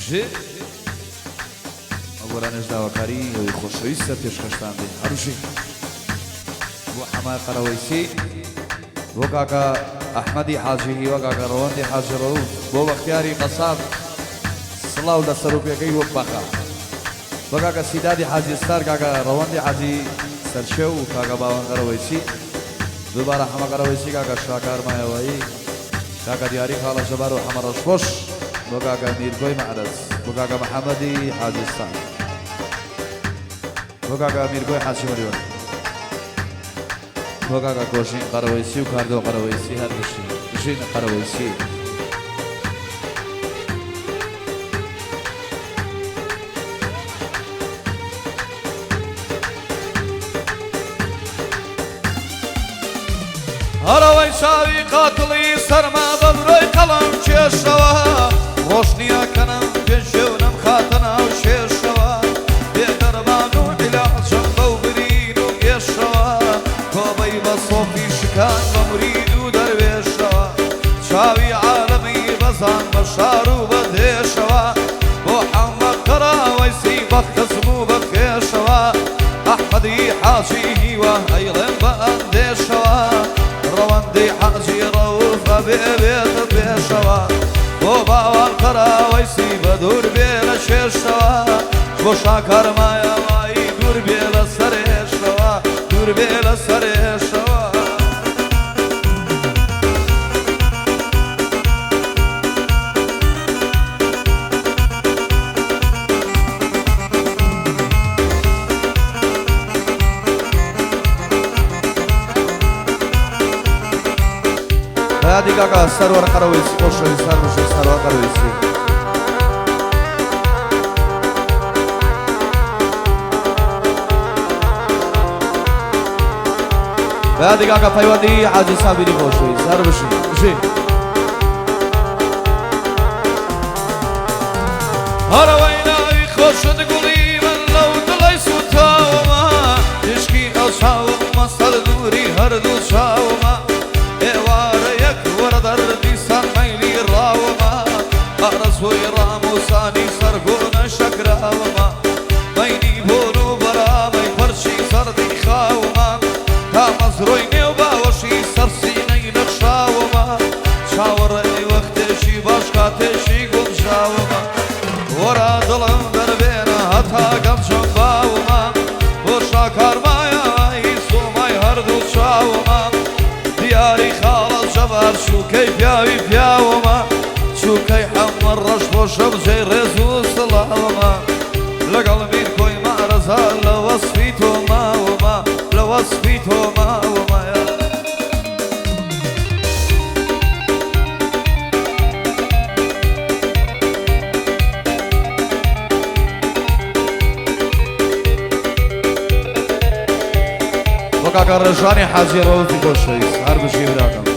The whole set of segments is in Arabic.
جي أولا نجدا وكاري ويخوشويسة بيشخشتان دي هروشي بو حماي قرويسي وكاكا أحمدي حاجي وكاكا رواندي حاجي رو بو بختياري قصاب صلاة لسروبيا كي وبخا وكاكا سيدادي حاجي ستار كاكا رواندي حاجي سرشو كاكا باوان قرويسي دوباره حما قرويسي كاكا شاكار مايوائي كاكا دياري خالا جبار وحما رشبوش وكاكا ميركوي معرز وكاكا محمدي حاجي ستار وكاكا ميركوي حاجي مريون وكاكا كوشين قرويسي وكاردو قرويسي هر بشين قرويسي هروي شاوي قاتلي سرما ببروي قلم چشوا روشنيا كنم بجونم خاتنا وششوا بيدربانو علاجم بوبرينو يشوا كوبي بصوفي شكان بمريدو درويشوا شاوي عالمي بزان بشارو بديشوا محمد قراويسي بخزمو بخيشوا أحمدي حاجي وهيلن بأنديشوا رواندي حاجي روف بيبيت بيشوا وباوان قراويسي بدور بيلا شيشوا وشاكر مايا ماي دور بيلا سريشوا دور بيلا سريشوا هادي كاكا سرور قرويسي قوشي سرور قرويسي هادي كاكا فايوادي حاجي سابيري قوشي سر بشي جي هروينا يخوش تقولي من لو دلي سوتاوما تشكي أصحاب مصر دوري هردو شاوما دردي سميلي راوما أرسوي راموساني سرقون شكراوما بيني بولو برامي فرشي سردي خاوما تامزروي نيوباوشي سرسيني نخشاوما شاور اي وقتشي باشكاتشي قم شاوما ورا ظلم دربينا هتا قم شنباوما وشاكار مايا يسوماي هردو شاوما دياري خالص جبار شو كيف ياوي فياوما شو كي حمر رشبو شبزي رزو سلاوما لقلبي كوي معرزا لوصفيتو ما وما لوصفيتو ما وما وكاكا رجاني حاجي روفي قوشي هر بشي براكم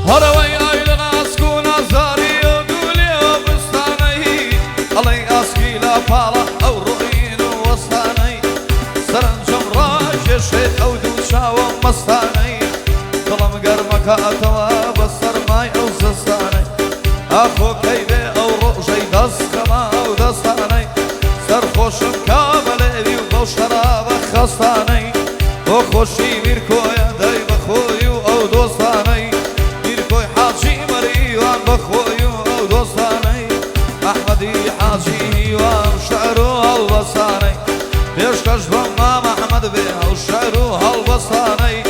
هروي ايلنا اسكون ازاري وقولي وبستاني الله اسكي لا بالا او رؤين وسطاني سرنجم راجش او دوشا ومستاني ظلم قرمك اتوا بصر ماي او زستاني اخو كيبي او رؤجي دس كما او دستاني سرخوشم كاملي وبوشرا بخستاني وخوشي ميركويا داي بخويو او دوستاني حاجي مريوان بخويو او دوستاني احمدي حاجي وشعرو هالبصاني بيشكش بما محمد بيه وشعرو هالبصاني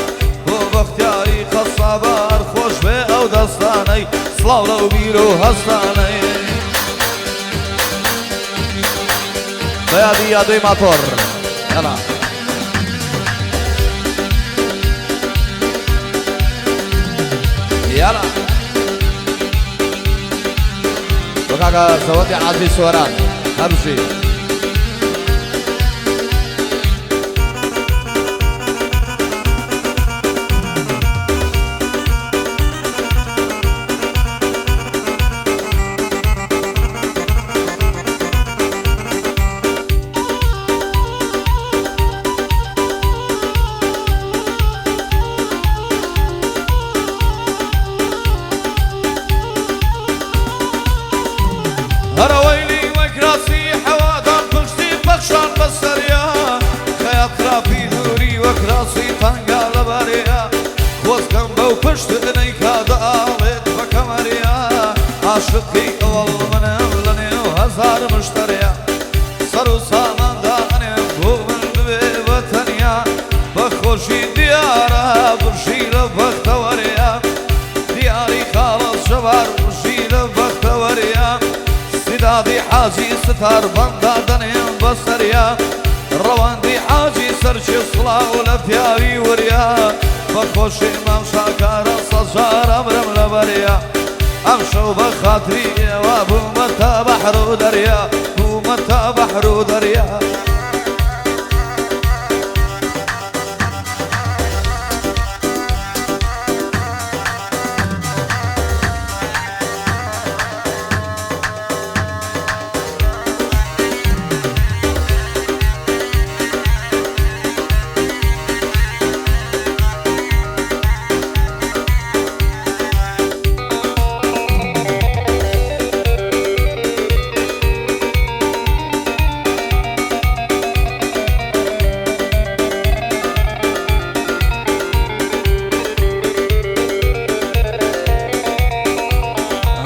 وبختياري خصابار خوش بيه او دستاني صلاو لو بيرو هستاني بيادي يادي ماتور يلا يلا وكاكا سواتي عزيز سوران همشي بسريا خيات خرافي دوري وكراسي تنقى لبريا خوز كم بو پشت نيكا دالت بكمريا عاشقي اول منم لني وهزار مشتريا سرو سامان دانم بومن ببي وطنيا بخوشي ديارا برشي لبختوريا دياري خالص جبار برشي لبختوريا سدادي حاجي ستار بندا دنم بسريا رواندي حاجي سرشي صلاة ولفياوي وريا بخوشي ممشا كارا صجار امرم لبريا امشو بخاطري وابو متى بحر ودريا بو متى بحر ودريا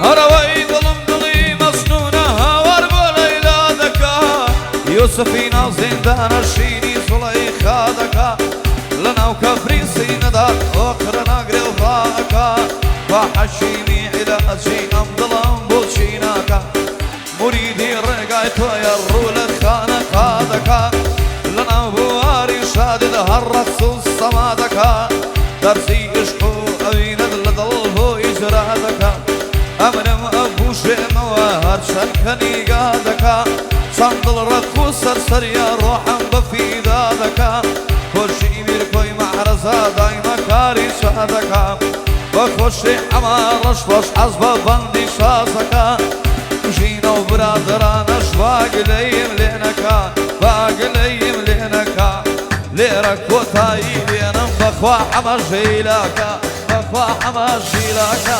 هروي ظلم ضلي مسنونة هاور بوليلا دكا يوسفينا زندان الشيني زليخا دكا لنا وكفريسي ندار وقرنا قريل فاكا وحشيني علاجي ام ظلم بوشيناكا مريدي رقايتو يرو لخانقا دكا لنا بواري شادد هالرسول الصمادكا درسي اشقو اوين لدلبو اجرادكا امرم ابو شم وهر شركني قادكا صندل ركو سرسريا روحا بفيدا دكا خوشي ميركوي معرزا دايما كاري شادكا وخوشي حمارش وش حزب بندي شاسكا جينا وبرادرانا شواقليم لينكا باقليم لينكا ليرك وتاي لينم بخوا حمر جيلاكا بخوا حمر جيلاكا